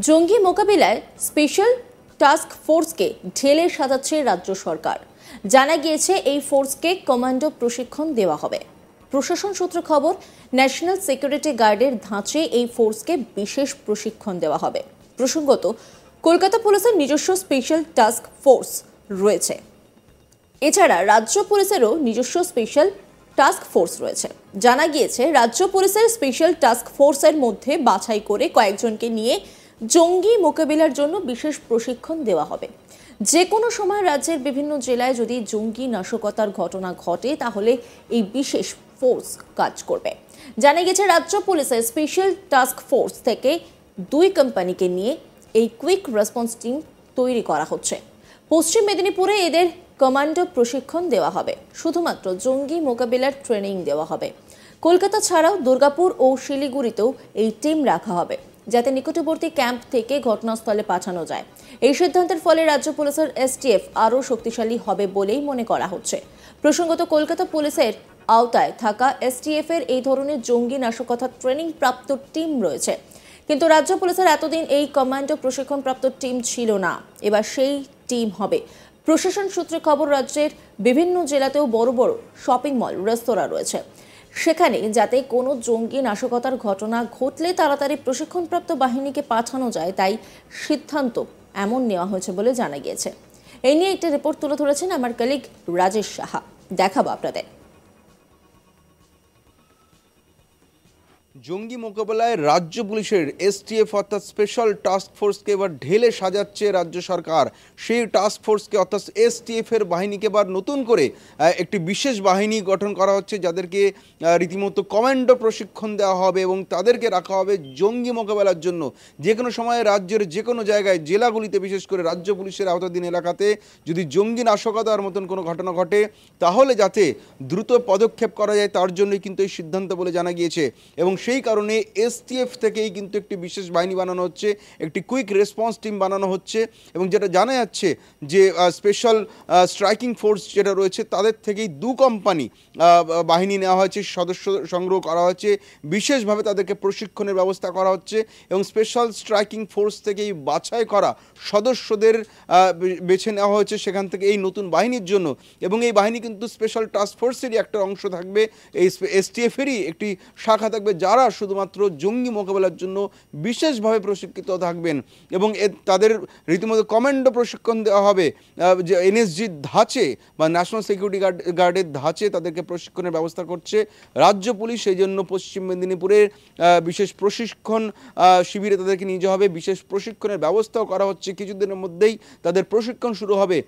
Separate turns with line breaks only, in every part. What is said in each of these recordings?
জঙ্গি মোকাবিলায় special task ফোর্সকে ঢেলে সাজাচ্ছে রাজ্য সরকার। জানা গিয়েছে এই ফোর্সকে কমান্ডো প্রশিক্ষণ দেওয়া হবে। প্রশাসন সূত্র খবর, ন্যাশনাল সিকিউরিটি গার্ডের ধাঁচে এই ফোর্সকে বিশেষ প্রশিক্ষণ দেওয়া হবে। প্রসঙ্গত, কলকাতা পুলিশের নিজস্ব স্পেশাল টাস্ক ফোর্স রয়েছে। এছাড়া রাজ্য পুলিশেরও নিজস্ব স্পেশাল টাস্ক ফোর্স রয়েছে। জানা গিয়েছে রাজ্য পুলিশের স্পেশাল টাস্ক ফোর্সের মধ্যে বাছাই করে কয়েকজনকে নিয়ে জঙ্গি মোকাবিলার জন্য বিশেষ প্রশিক্ষণ দেওয়া হবে। যে কোনো সময় রাজ্যের বিভিন্ন জেলায় যদি জঙ্গি নাশকতার ঘটনা ঘটে তাহলে এই বিশেষ ফোর্স কাজ করবে। জানা গেছে রাজ্য পুলিশের স্পেশাল টাস্ক ফোর্স থেকে 2 কোম্পানিকে নিয়ে এই কুইক রেসপন্স টিম তৈরি করা হচ্ছে। পশ্চিম মেদিনীপুরে এদের কমান্ডো প্রশিক্ষণ দেওয়া হবে। শুধুমাত্র জঙ্গি মোকাবিলার ট্রেনিং দেওয়া হবে। কলকাতা ছাড়াও দুর্গাপুর ও শিলিগুড়িতেও এই টিম রাখা হবে, যাতে নিকটবর্তী ক্যাম্প থেকে ঘটনাস্থলে পাঠানো যায়। এই সিদ্ধান্তের ফলে রাজ্য পুলিশের এসটিএফ আরও শক্তিশালী হবে বলেই মনে করা হচ্ছে। প্রসঙ্গত, কলকাতা পুলিশের আওতায় থাকা এসটিএফ এর এই ধরনের জঙ্গি নাশকতার ট্রেনিং প্রাপ্ত টিম রয়েছে, কিন্তু রাজ্য পুলিশের এতদিন এই কমান্ডো প্রশিক্ষণপ্রাপ্ত টিম ছিল না। এবার সেই টিম হবে। প্রশাসন সূত্রে খবর, রাজ্যের বিভিন্ন জেলাতেও বড় বড় শপিং মল, রেস্তোরাঁ রয়েছে। সেখানে যাতে কোনো জঙ্গি নাশকতার ঘটনা ঘটলে তাড়াতাড়ি প্রশিক্ষণপ্রাপ্ত বাহিনীকে পাঠানো যায়, তাই সিদ্ধান্ত এমন নেওয়া হয়েছে বলে জানা গিয়েছে। এই নিয়ে একটা রিপোর্ট তুলে ধরেছেন আমার কলিগ রাজেশ সাহা। দেখাবো আপনাদের।
জঙ্গি মোকাবেলায় রাজ্য পুলিশের এসটিএফ অর্থাৎ স্পেশাল টাস্ক ফোর্সকে এবার ঢেলে সাজাচ্ছে রাজ্য সরকার। সেই টাস্ক ফোর্সকে অর্থাৎ এসটিএফ এর বাহিনীকে এবার নতুন করে একটি বিশেষ বাহিনী গঠন করা হচ্ছে, যাদেরকে রীতিমতো কমান্ডো প্রশিক্ষণ দেওয়া হবে এবং তাদেরকে রাখা হবে জঙ্গি মোকাবেলার জন্য। যে কোনো সময় রাজ্যের যে কোনো জায়গায়, জেলাগুলিতে বিশেষ করে রাজ্য পুলিশের আওতাধীন এলাকাতে যদি জঙ্গি নাশকতার মতন কোনো ঘটনা ঘটে তাহলে যাতে দ্রুত পদক্ষেপ করা যায়, তার জন্যই কিন্তু এই সিদ্ধান্ত বলে জানা গিয়েছে। এবং সেই কারণে এসটিএফ থেকেই কিন্তু একটি বিশেষ বাহিনী বানানো হচ্ছে, একটি কুইক রেসপন্স টিম বানানো হচ্ছে। এবং যেটা জানা যাচ্ছে যে স্পেশাল স্ট্রাইকিং ফোর্স যেটা রয়েছে তাদের থেকেই 2 কোম্পানি বাহিনী নেওয়া হয়েছে, সদস্য সংগ্রহ করা হচ্ছে, বিশেষভাবে তাদেরকে প্রশিক্ষণের ব্যবস্থা করা হচ্ছে। এবং স্পেশাল স্ট্রাইকিং ফোর্স থেকেই বাছাই করা সদস্যদের বেছে নেওয়া হয়েছে সেখান থেকে এই নতুন বাহিনীর জন্য। এবং এই বাহিনী কিন্তু স্পেশাল টাস্ক ফোর্সেরই একটা অংশ থাকবে, এই এসটিএফেরই একটি শাখা থাকবে, যারা শুধুমাত্র জঙ্গি মোকাবেলার জন্য বিশেষভাবে প্রশিক্ষিত থাকবেন। এবং তাদের রীতিমতো কমান্ডো প্রশিক্ষণ দেওয়া হবে, যে এনএসজির ধাঁচে বা ন্যাশনাল সিকিউরিটি গার্ডের ধাঁচে তাদেরকে প্রশিক্ষণের ব্যবস্থা করছে রাজ্য পুলিশ। সেই জন্য পশ্চিম মেদিনীপুরের বিশেষ প্রশিক্ষণ শিবিরে তাদেরকে নিয়ে যাওয়া হবে। বিশেষ প্রশিক্ষণের ব্যবস্থাও করা হচ্ছে, কিছুদিনের মধ্যেই তাদের প্রশিক্ষণ শুরু হবে।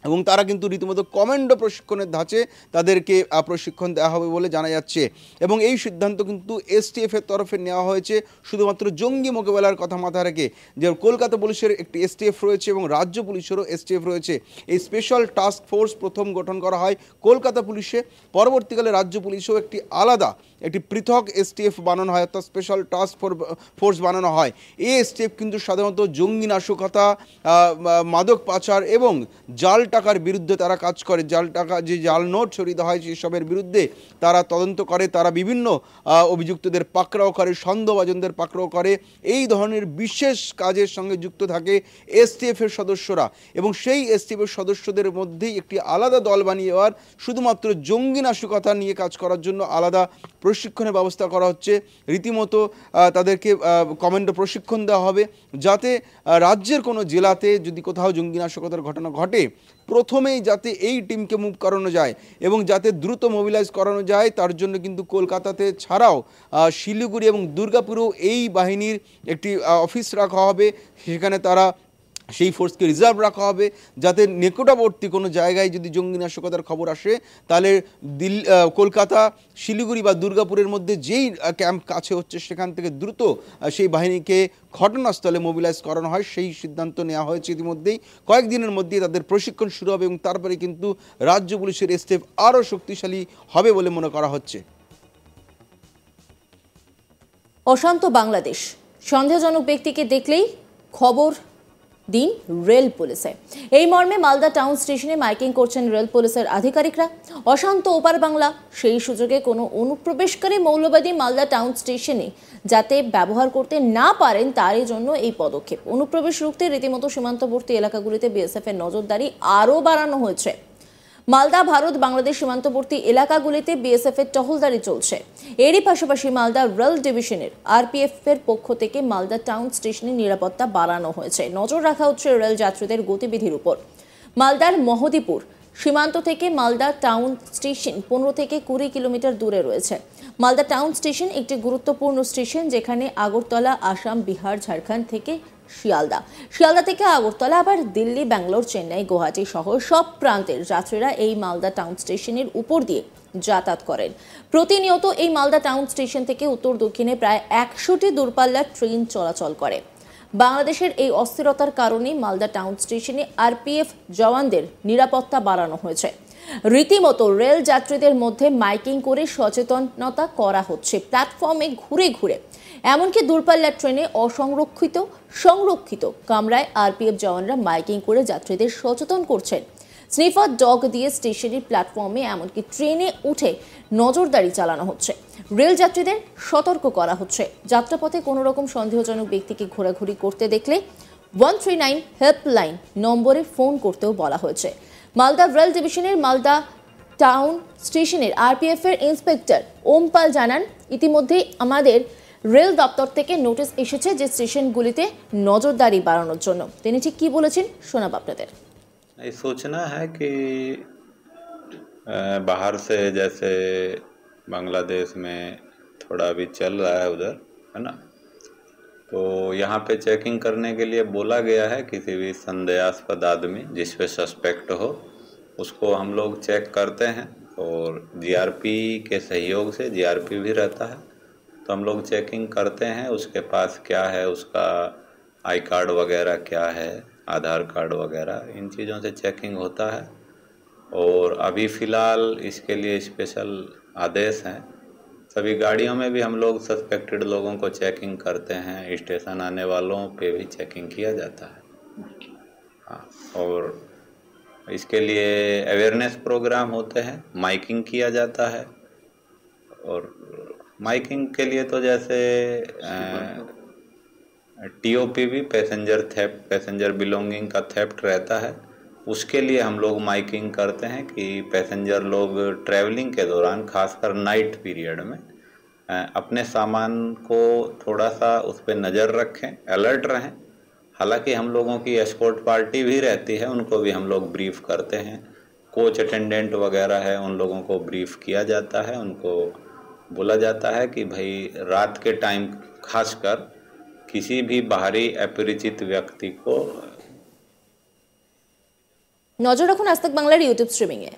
এবং তারা কিন্তু রীতিমতো কমান্ডো প্রশিক্ষণের ধাঁচে তাদেরকে প্রশিক্ষণ দেওয়া হবে বলে জানা যাচ্ছে। এবং এই সিদ্ধান্ত কিন্তু এসটিএফ এর তরফে নেওয়া হয়েছে শুধুমাত্র জঙ্গি মোকাবেলার কথা মাথায় রেখে। যে কলকাতা পুলিশের একটি এসটিএফ রয়েছে এবং রাজ্য পুলিশেরও এসটিএফ রয়েছে। এই স্পেশাল টাস্ক ফোর্স প্রথম গঠন করা হয় কলকাতা পুলিশে, পরবর্তীকালে রাজ্য পুলিশেও একটি আলাদা, একটি পৃথক এসটিএফ বানানো হয়, অর্থাৎ স্পেশাল টাস্ক ফোর্স বানানো হয়। এই এসটিএফ কিন্তু সাধারণত জঙ্গি নাশকতা, মাদক পাচার এবং জাল টাকার বিরুদ্ধে তারা কাজ করে। জাল টাকা, যে জাল নোট ছড়িয়ে হয় সেসবের বিরুদ্ধে তারা তদন্ত করে, তারা বিভিন্ন অভিযুক্তদের পাকড়াও করে, সন্দেহভাজনদের পাকড়াও করে। এই ধরনের বিশেষ কাজের সঙ্গে যুক্ত থাকে এসটিএফ এর সদস্যরা। এবং সেই এসটিএফ এর সদস্যদের মধ্যেই একটি আলাদা দল বানিয়ে দেওয়ার, শুধুমাত্র জঙ্গি নাশকতা নিয়ে কাজ করার জন্য আলাদা প্রশিক্ষণের ব্যবস্থা করা হচ্ছে। রীতিমতো তাদেরকে কমান্ডো প্রশিক্ষণ দেওয়া হবে, যাতে রাজ্যের কোনো জেলাতে যদি কোথাও জঙ্গি নাশকতার ঘটনা ঘটে প্রথমেই যাতে এই টিমকে মুভ করানো যায় এবং যাতে দ্রুত মোবিলাইজ করানো যায়। তার জন্য কিন্তু কলকাতাতে ছাড়াও শিলিগুড়ি এবং দুর্গাপুরেও এই বাহিনীর একটি অফিস রাখা হবে। সেখানে তারা সেই ফোর্সকে রিজার্ভ রাখা হবে, যাতে নিকটবর্তী কোনো জায়গায় যদি জঙ্গি নাশকতার খবর আসে তাহলে কলকাতা, শিলিগুড়ি বা দুর্গাপুরের মধ্যে যেই ক্যাম্প কাছে হচ্ছে সেখান থেকে দ্রুত সেই বাহিনীকে ঘটনাস্থলে মোবিলাইজ করানো হয়। সেই সিদ্ধান্ত নেওয়া হয়েছে ইতিমধ্যেই। কয়েকদিনের মধ্যেই তাদের প্রশিক্ষণ শুরু হবে এবং তারপরে কিন্তু রাজ্য পুলিশের এসটিএফ আরও শক্তিশালী হবে বলে মনে করা হচ্ছে।
অশান্ত বাংলাদেশ, সন্দেহজনক ব্যক্তিকে দেখলেই খবর দিন রেল পুলিশে। এই মর্মে মালদা টাউন স্টেশনে মাইকিং করছেন রেল পুলিশের আধিকারিকরা। অশান্ত ওপার বাংলা, সেই সুযোগে কোনো অনুপ্রবেশকারী মৌলবাদী মালদা টাউন স্টেশনে যাতে ব্যবহার করতে না পারেন তারই জন্য এই পদক্ষেপ। অনুপ্রবেশ রুখতে রীতিমতো সীমান্তবর্তী এলাকাগুলিতে বিএসএফ এর নজরদারি আরও বাড়ানো হয়েছে। মালদা ভারত বাংলাদেশ সীমান্তবর্তী এলাকাগুলিতে বিএসএফ এর টহলদারি চলছে। এরই পাশাপাশি মালদা রেল ডিভিশনের আরপিএফ এর পক্ষ থেকে মালদা টাউন স্টেশনের নিরাপত্তা বাড়ানো হয়েছে। নজর রাখা হচ্ছে রেল যাত্রীদের গতিবিধির উপর। মালদার মহদীপুর সীমান্ত থেকে মালদা টাউন স্টেশন 15 থেকে 20 কিলোমিটার দূরে রয়েছে। মালদা টাউন স্টেশন একটি গুরুত্বপূর্ণ স্টেশন, যেখানে আগরতলা, আসাম, বিহার, ঝাড়খণ্ড থেকে শিয়ালদা থেকে আগরতলা, আবার দিল্লি, ব্যাঙ্গালোর, চেন্নাই, গুয়াহাটি সহ সব প্রান্তের যাত্রীরা এই মালদা টাউন স্টেশনের উপর দিয়ে যাতায়াত করেন। প্রতিনিয়ত এই মালদা টাউন স্টেশন থেকে উত্তর দক্ষিণে প্রায় 100টি দূরপাল্লার ট্রেন চলাচল করে। বাংলাদেশের এই অস্থিরতার কারণে মালদা টাউন স্টেশনে আরপিএফ জওয়ানদের নিরাপত্তা বাড়ানো হয়েছে। রীতিমতো রেল যাত্রীদের মধ্যে মাইকিং করে সচেতনতা করা হচ্ছে। প্ল্যাটফর্মে ঘুরে ঘুরে, এমনকি দূরপাল্লার ট্রেনে সংরক্ষিত কামরায় আরপিএফ জওয়ানরা মাইকিং করে যাত্রীদের সচেতন করছেন। স্নিফার ডগ দিয়ে স্টেশনের প্ল্যাটফর্মে এমনকি ট্রেনে উঠে নজরদারি চালানো হচ্ছে। রেল যাত্রীদের সতর্ক করা হচ্ছে। যাত্রাপথে কোনো রকম সন্দেহজনক ব্যক্তিকে ঘোরাঘুরি করতে দেখলে 139 হেল্পলাইন নম্বরে ফোন করতেও বলা হয়েছে। মালদা রেল ডিভিশনের মালদা টাউন স্টেশনের আরপিএফ এর ইন্সপেক্টর ওমপাল জানান, ইতিমধ্যেই আমাদের রেল দপ্তর থেকে নোটিশ এসেছে যে স্টেশনগুলিতে নজরদারি বাড়ানোর জন্য। তিনি ঠিক কি বলেছেন শোনাব আপনাদের।
ये सोचना है कि बाहर से जैसे बांग्लादेश में थोड़ा अभी चल रहा है उधर, है ना, तो यहाँ पे चेकिंग करने के लिए बोला गया है। किसी भी संदेहास्पद आदमी जिस पे सस्पेक्ट हो उसको हम लोग चेक करते हैं, और जीआरपी के सहयोग से, जीआरपी भी रहता है तो हम लोग चेकिंग करते हैं उसके पास क्या है, उसका आई कार्ड वगैरह क्या है, आधार कार्ड वगैरह, इन चीज़ों से चेकिंग होता है। और अभी फ़िलहाल इसके लिए स्पेशल आदेश हैं। सभी गाड़ियों में भी हम लोग सस्पेक्टेड लोगों को चेकिंग करते हैं। स्टेशन आने वालों पे भी चेकिंग किया जाता है। हाँ, और इसके लिए अवेयरनेस प्रोग्राम होते हैं, माइकिंग किया जाता है। और माइकिंग के लिए तो जैसे टीओपी भी, पैसेंजर बिलोंगिंग का थेफ्ट रहता है, उसके लिए हम लोग माइकिंग करते हैं कि पैसेंजर लोग ट्रैवलिंग के दौरान, खासकर नाइट पीरियड में, अपने सामान को थोड़ा सा उस पर नज़र रखें, अलर्ट रहें। हालांकि हम लोगों की एस्कॉर्ट पार्टी भी रहती है, उनको भी हम लोग ब्रीफ करते हैं। कोच अटेंडेंट वगैरह है, उन लोगों को ब्रीफ किया जाता है। उनको बोला जाता है कि भाई रात के टाइम खासकर किसी भी बाहरी अपरिचित व्यक्ति को
নজর রাখুন আজ তাক বাংলার ইউটিউব স্ট্রিমিংয়ে।